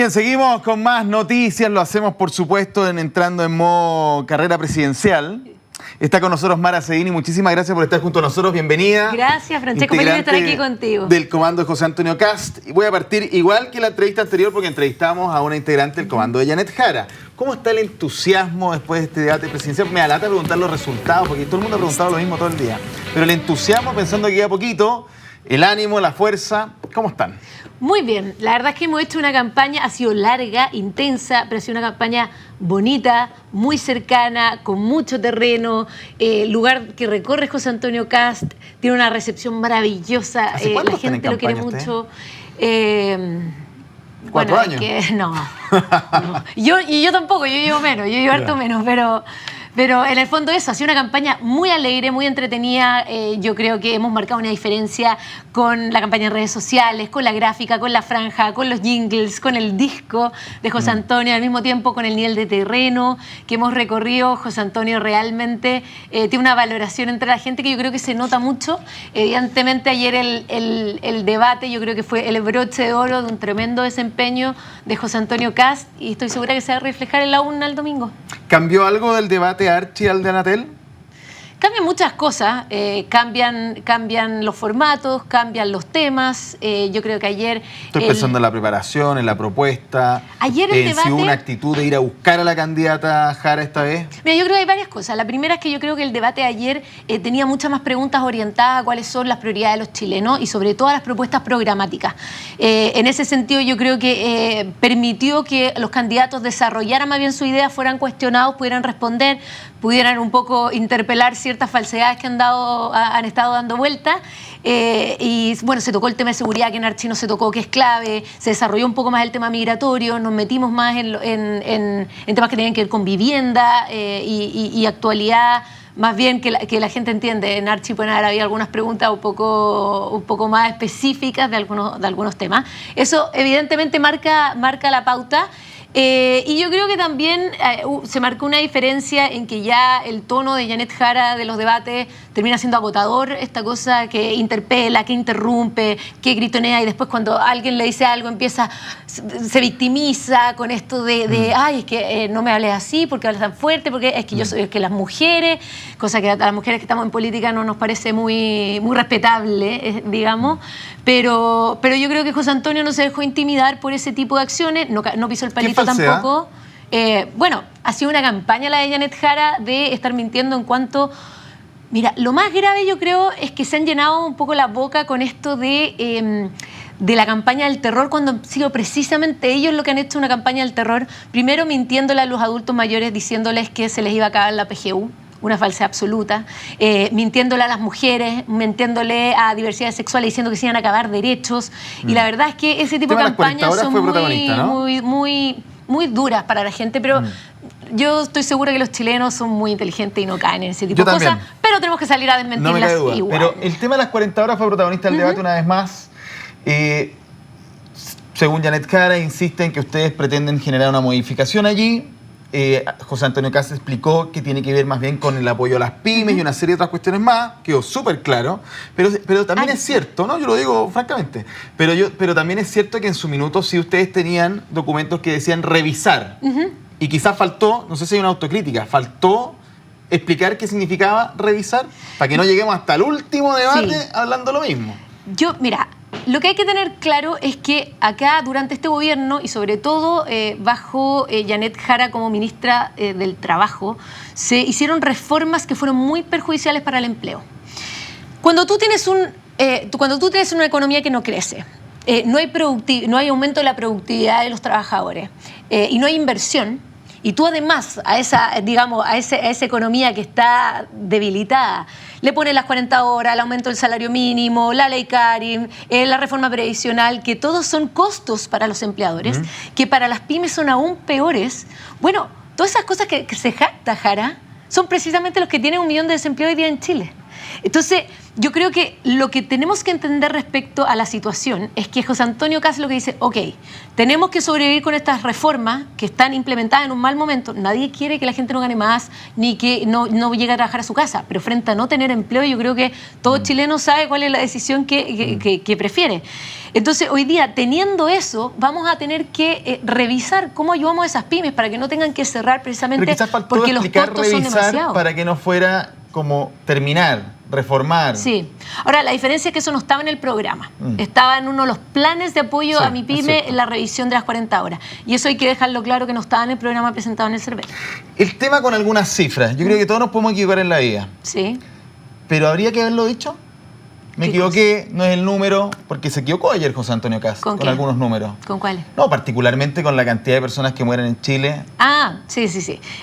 Bien, seguimos con más noticias. Lo hacemos, por supuesto, entrando en modo carrera presidencial. Está con nosotros Mara Cedini. Muchísimas gracias por estar junto a nosotros. Bienvenida. Gracias, Francesco. Feliz de estar aquí contigo. Del comando de José Antonio Cast. Y voy a partir igual que la entrevista anterior porque entrevistamos a una integrante del comando de Janet Jara. ¿Cómo está el entusiasmo después de este debate presidencial? Me alata preguntar los resultados porque todo el mundo ha preguntado lo mismo todo el día. Pero el entusiasmo, pensando que queda poquito, el ánimo, la fuerza, ¿cómo están? Muy bien, la verdad es que hemos hecho una campaña, ha sido larga, intensa, pero ha sido una campaña bonita, muy cercana, con mucho terreno, lugar que recorre José Antonio Cast, tiene una recepción maravillosa, la gente lo quiere mucho. 4 años. No. Yo tampoco, yo llevo menos, yo llevo harto menos, pero en el fondo eso, ha sido una campaña muy alegre, muy entretenida. Yo creo que hemos marcado una diferencia con la campaña en redes sociales, con la gráfica, con la franja, con los jingles, con el disco de José Antonio, al mismo tiempo con el nivel de terreno que hemos recorrido. José Antonio realmente tiene una valoración entre la gente que yo creo que se nota mucho. Evidentemente ayer el debate yo creo que fue el broche de oro de un tremendo desempeño de José Antonio Cast y estoy segura que se va a reflejar en la urna el domingo. ¿Cambió algo del debate Archi al de Anatel? Cambian muchas cosas, cambian los formatos, cambian los temas. Yo creo que ayer... Estoy pensando en la preparación, en la propuesta. Ayer el debate... Si hubo una actitud de ir a buscar a la candidata Jara esta vez. Mira, yo creo que hay varias cosas. La primera es que yo creo que el debate de ayer tenía muchas más preguntas orientadas a cuáles son las prioridades de los chilenos y sobre todo a las propuestas programáticas. En ese sentido yo creo que permitió que los candidatos desarrollaran más bien su idea, fueran cuestionados, pudieran responder, pudieran un poco interpelar ciertas falsedades que han estado dando vuelta. Y bueno, se tocó el tema de seguridad que en Archi no se tocó, que es clave. Se desarrolló un poco más el tema migratorio, nos metimos más en temas que tienen que ver con vivienda y actualidad. Más bien que la gente entiende. En Archi pueden haber algunas preguntas un poco más específicas de algunos temas. Eso evidentemente marca la pauta. Y yo creo que también se marcó una diferencia en que ya el tono de Janet Jara de los debates termina siendo agotador, esta cosa que interpela, que interrumpe, que gritonea y después cuando alguien le dice algo se victimiza con esto de ay, es que no me hables así, porque hablas tan fuerte, porque es que yo soy, es que las mujeres, cosa que a las mujeres que estamos en política no nos parece muy respetable, digamos, pero yo creo que José Antonio no se dejó intimidar por ese tipo de acciones, no pisó el palito tampoco. Bueno, ha sido una campaña la de Janet Jara de estar mintiendo en cuanto... Mira, lo más grave yo creo es que se han llenado un poco la boca con esto de la campaña del terror, cuando han sido precisamente ellos los que han hecho una campaña del terror, primero mintiéndole a los adultos mayores, diciéndoles que se les iba a acabar la PGU, una falsedad absoluta, mintiéndole a las mujeres, mintiéndole a diversidades sexuales, diciendo que se iban a acabar derechos, y la verdad es que ese tipo de campañas son muy duras para la gente, pero yo estoy segura que los chilenos son muy inteligentes y no caen en ese tipo de cosas, pero tenemos que salir a desmentirlas igual. Pero el tema de las 40 horas fue protagonista del debate una vez más. Según Janet Jara, insiste en que ustedes pretenden generar una modificación allí. José Antonio Cast explicó que tiene que ver más bien con el apoyo a las pymes y una serie de otras cuestiones más, quedó súper claro, pero también es cierto, ¿no? Yo lo digo francamente, pero también es cierto que en su minuto sí ustedes tenían documentos que decían revisar, y quizás faltó, no sé si hay una autocrítica, faltó explicar qué significaba revisar, para que no lleguemos hasta el último debate hablando lo mismo. Mira, lo que hay que tener claro es que acá, durante este gobierno, y sobre todo bajo Janet Jara como ministra del Trabajo, se hicieron reformas que fueron muy perjudiciales para el empleo. Cuando tú tienes una economía que no crece, no hay aumento de la productividad de los trabajadores y no hay inversión, y tú además a esa economía que está debilitada le pones las 40 horas, el aumento del salario mínimo, la ley Karim, la reforma previsional, que todos son costos para los empleadores, que para las pymes son aún peores. Bueno, todas esas cosas que se jacta Jara son precisamente los que tienen 1 millón de desempleados hoy día en Chile. Entonces, yo creo que lo que tenemos que entender respecto a la situación es que José Antonio Cast lo que dice, ok, tenemos que sobrevivir con estas reformas que están implementadas en un mal momento. Nadie quiere que la gente no gane más ni que no llegue a trabajar a su casa, pero frente a no tener empleo, yo creo que todo chileno sabe cuál es la decisión que prefiere. Entonces, hoy día, teniendo eso, vamos a tener que revisar cómo ayudamos a esas pymes para que no tengan que cerrar precisamente Pero quizás faltó porque los explicar, costos son revisar, demasiados. para que no fuera como terminar, reformar. Sí. Ahora, la diferencia es que eso no estaba en el programa. Estaba en uno de los planes de apoyo Sí, a mi pyme en la revisión de las 40 horas. Y eso hay que dejarlo claro que no estaba en el programa presentado en el CERVEL. El tema con algunas cifras. Yo creo que todos nos podemos equivocar en la vida. Sí. Pero habría que haberlo dicho. Me equivoqué, no es el número, porque se equivocó ayer José Antonio Kast ¿Con con qué? algunos números. ¿Con cuáles? No, particularmente con la cantidad de personas que mueren en Chile. Ah, sí.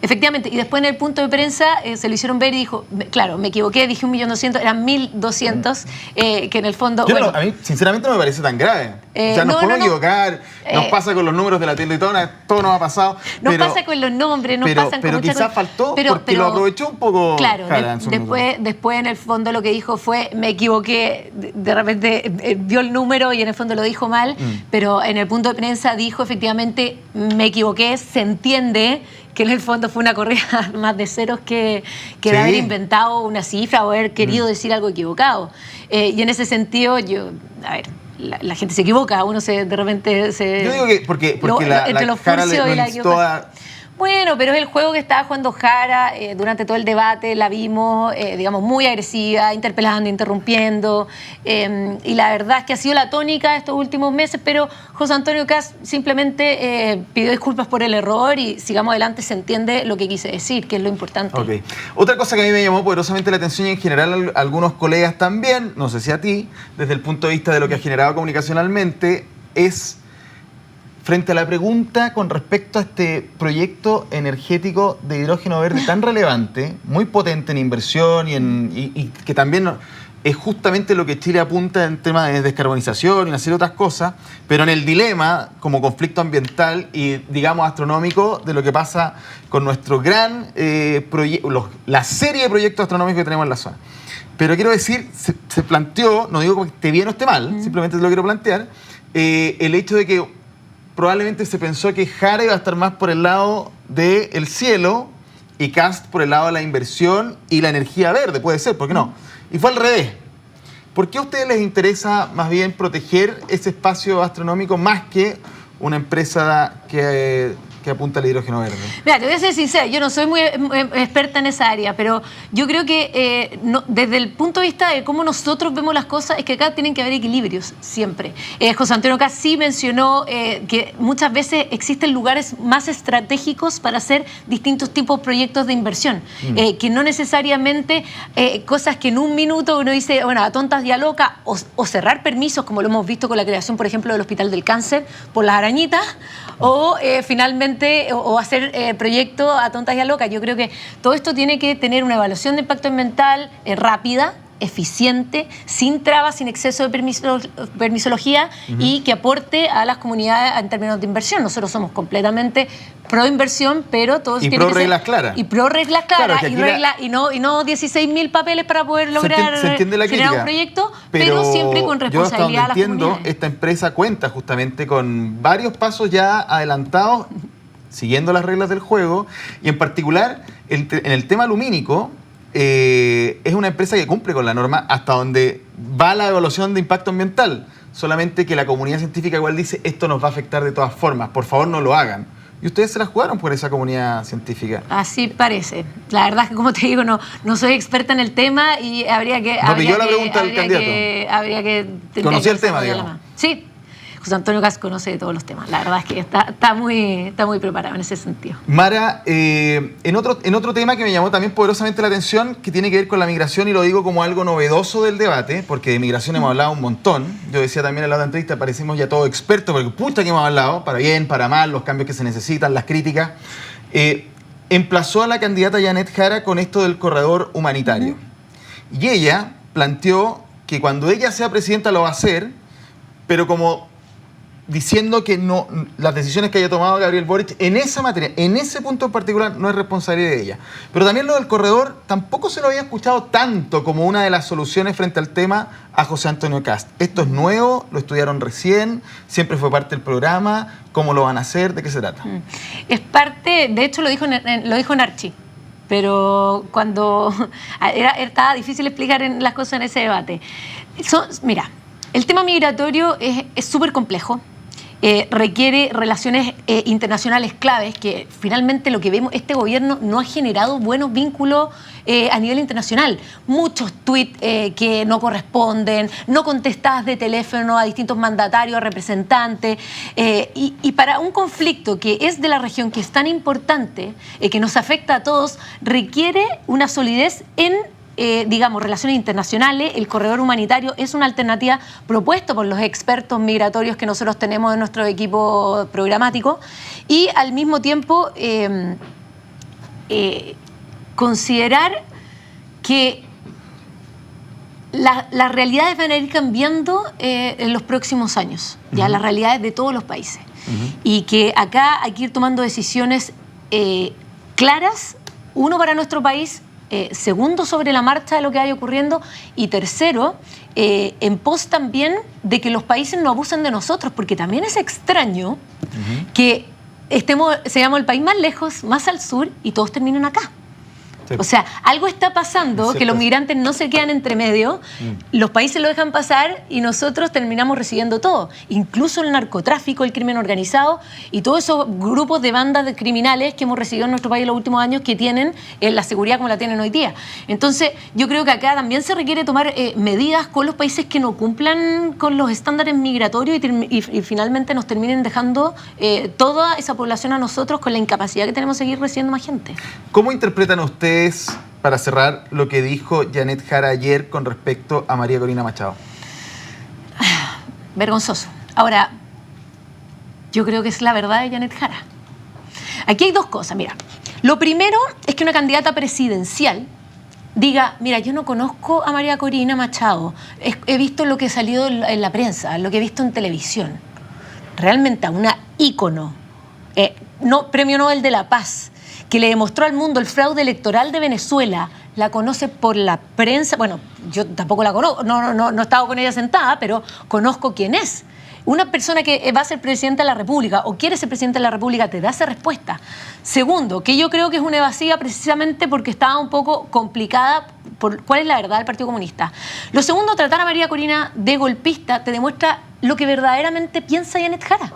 Efectivamente. Y después en el punto de prensa se lo hicieron ver y dijo, claro, me equivoqué, dije 1.200.000, eran 1.200, que en el fondo... Yo a mí, sinceramente, no me parece tan grave. O sea, nos podemos equivocar, nos pasa con los números de la Teletona, todo nos ha pasado. Nos pasa con los nombres, nos pasan con pero muchas quizás cosas. faltó porque lo aprovechó un poco. Claro, Jara en su después en el fondo lo que dijo fue, me equivoqué, de repente vio el número y en el fondo lo dijo mal, pero en el punto de prensa dijo efectivamente, me equivoqué, se entiende que en el fondo fue una corrida más de ceros que de haber inventado una cifra o haber querido decir algo equivocado. Y en ese sentido, la gente se equivoca, uno de repente se... Yo digo que porque la Jara lo instó a... Bueno, pero es el juego que estaba jugando Jara durante todo el debate, la vimos, digamos, muy agresiva, interpelando, interrumpiendo, y la verdad es que ha sido la tónica de estos últimos meses, pero José Antonio Kast simplemente pidió disculpas por el error y sigamos adelante, se entiende lo que quise decir, que es lo importante. Okay. Otra cosa que a mí me llamó poderosamente la atención y en general a algunos colegas también, no sé si a ti, desde el punto de vista de lo que ha generado comunicacionalmente, es... Frente a la pregunta con respecto a este proyecto energético de hidrógeno verde tan relevante, muy potente en inversión y que también es justamente lo que Chile apunta en temas de descarbonización y una serie de otras cosas, pero en el dilema como conflicto ambiental y, digamos, astronómico de lo que pasa con nuestro gran la serie de proyectos astronómicos que tenemos en la zona. Pero quiero decir, se planteó, no digo que esté bien o esté mal, simplemente te lo quiero plantear, el hecho de que probablemente se pensó que Jara iba a estar más por el lado del cielo y Kast por el lado de la inversión y la energía verde, puede ser, ¿por qué no? Y fue al revés. ¿Por qué a ustedes les interesa más bien proteger ese espacio astronómico más que una empresa que apunta al hidrógeno verde? Mira, te voy a ser sincera, yo no soy muy experta en esa área, pero yo creo que desde el punto de vista de cómo nosotros vemos las cosas, es que acá tienen que haber equilibrios, siempre. José Antonio Kast sí mencionó que muchas veces existen lugares más estratégicos para hacer distintos tipos de proyectos de inversión, que no necesariamente cosas que en un minuto uno dice, bueno, a tontas y a locas, o cerrar permisos, como lo hemos visto con la creación, por ejemplo, del Hospital del Cáncer, por las arañitas, o finalmente o hacer proyectos a tontas y a locas. Yo creo que todo esto tiene que tener una evaluación de impacto ambiental rápida, eficiente, sin trabas, sin exceso de permisología y que aporte a las comunidades en términos de inversión. Nosotros somos completamente pro inversión, pero todos y pro reglas claras. Y pro reglas claras. Claro, y no 16.000 papeles para poder lograr se entiende la generar crítica, un proyecto, pero siempre con responsabilidad yo hasta a las entiendo, comunidades. Esta empresa cuenta justamente con varios pasos ya adelantados, siguiendo las reglas del juego, y en particular en el tema lumínico, es una empresa que cumple con la norma hasta donde va la evaluación de impacto ambiental. Solamente que la comunidad científica igual dice, esto nos va a afectar de todas formas, por favor no lo hagan. Y ustedes se la jugaron por esa comunidad científica. Así parece. La verdad es que, como te digo, no soy experta en el tema y habría que... No, pero yo la pregunta al candidato. Habría que... ¿Conocía el tema, digamos? Sí. José Antonio Kast conoce de todos los temas. La verdad es que está muy preparado en ese sentido. Mara, en otro tema que me llamó también poderosamente la atención, que tiene que ver con la migración, y lo digo como algo novedoso del debate, porque de migración hemos hablado un montón. Yo decía también en la otra entrevista, parecimos ya todos expertos, porque pucha que hemos hablado, para bien, para mal, los cambios que se necesitan, las críticas. Emplazó a la candidata Janet Jara con esto del corredor humanitario. Y ella planteó que cuando ella sea presidenta lo va a hacer, pero como diciendo que no, las decisiones que haya tomado Gabriel Boric en esa materia, en ese punto en particular, no es responsabilidad de ella. Pero también lo del corredor tampoco se lo había escuchado tanto como una de las soluciones frente al tema a José Antonio Kast. Esto es nuevo, lo estudiaron recién, siempre fue parte del programa. ¿Cómo lo van a hacer? ¿De qué se trata? Es parte, de hecho lo dijo en Archie, pero cuando estaba difícil explicar las cosas en ese debate. Mira, El tema migratorio es súper complejo. Requiere relaciones internacionales claves que finalmente lo que vemos, este gobierno no ha generado buenos vínculos a nivel internacional. Muchos tuits que no corresponden, no contestadas de teléfono a distintos mandatarios, representantes. Y para un conflicto que es de la región, que es tan importante, que nos afecta a todos, requiere una solidez en digamos, relaciones internacionales. El corredor humanitario es una alternativa propuesta por los expertos migratorios que nosotros tenemos en nuestro equipo programático y al mismo tiempo considerar que las realidades van a ir cambiando en los próximos años, ya las realidades de todos los países. Y que acá hay que ir tomando decisiones claras, uno para nuestro país, segundo sobre la marcha de lo que vaya ocurriendo y tercero, en pos también de que los países no abusen de nosotros, porque también es extraño que seamos el país más lejos, más al sur y todos terminan acá. Sí. O sea, algo está pasando, que los migrantes no se quedan entre medio, los países lo dejan pasar y nosotros terminamos recibiendo todo. Incluso el narcotráfico, el crimen organizado y todos esos grupos de bandas de criminales que hemos recibido en nuestro país en los últimos años que tienen la seguridad como la tienen hoy día. Entonces, yo creo que acá también se requiere tomar medidas con los países que no cumplan con los estándares migratorios y finalmente nos terminen dejando toda esa población a nosotros con la incapacidad que tenemos de seguir recibiendo más gente. ¿Cómo interpretan ustedes, para cerrar, lo que dijo Janet Jara ayer con respecto a María Corina Machado? Vergonzoso. Ahora, yo creo que es la verdad de Janet Jara. Aquí hay dos cosas, mira. Lo primero es que una candidata presidencial diga, mira, yo no conozco a María Corina Machado, he visto lo que ha salido en la prensa, lo que he visto en televisión. Realmente a una ícono, premio Nobel de la Paz, que le demostró al mundo el fraude electoral de Venezuela, la conoce por la prensa. Bueno, yo tampoco la conozco, no he estado con ella sentada, pero conozco quién es. Una persona que va a ser presidenta de la República o quiere ser presidenta de la República te da esa respuesta. Segundo, que yo creo que es una evasiva precisamente porque estaba un poco complicada por cuál es la verdad del Partido Comunista. Lo segundo, tratar a María Corina de golpista te demuestra lo que verdaderamente piensa Janet Jara.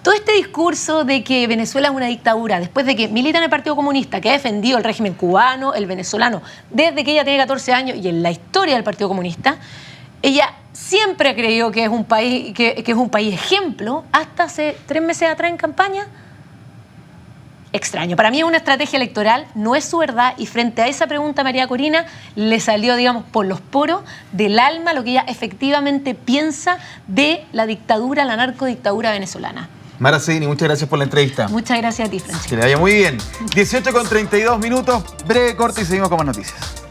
Todo este discurso de que Venezuela es una dictadura, después de que milita en el Partido Comunista, que ha defendido el régimen cubano, el venezolano, desde que ella tiene 14 años y en la historia del Partido Comunista, ella siempre ha creído que es un país, que es un país ejemplo, hasta hace 3 meses atrás en campaña. Extraño. Para mí es una estrategia electoral, no es su verdad, y frente a esa pregunta a María Corina le salió, digamos, por los poros del alma lo que ella efectivamente piensa de la dictadura, la narcodictadura venezolana. Mara Seguini, muchas gracias por la entrevista. Muchas gracias a ti, Francisco. Que le vaya muy bien. 18:32, breve corte y seguimos con más noticias.